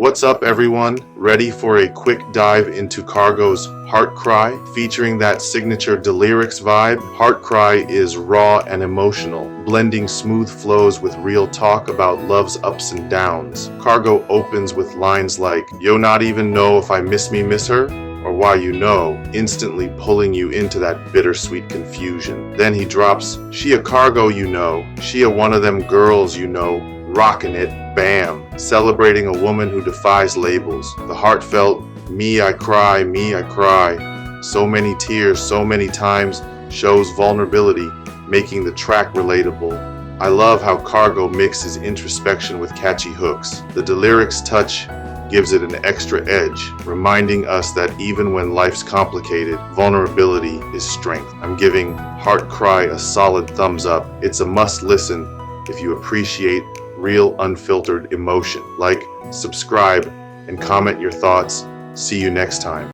What's up, everyone? Ready for a quick dive into Khago's Heart Cry, featuring that signature Delirics vibe? Heart Cry is raw and emotional, blending smooth flows with real talk about love's ups and downs. Khago opens with lines like, "Yo not even know if I miss her?" or "Why you know," instantly pulling you into that bittersweet confusion. Then he drops, "She a Khago, you know, she a one of them girls, you know, rockin' it, bam," celebrating a woman who defies labels. The heartfelt, me I cry, so many tears, so many times, shows vulnerability, making the track relatable. I love how Khago mixes introspection with catchy hooks. The Delirics touch gives it an extra edge, reminding us that even when life's complicated, vulnerability is strength. I'm giving Heart Cry a solid thumbs up. It's a must listen if you appreciate real unfiltered emotion. Like, subscribe, and comment your thoughts. See you next time.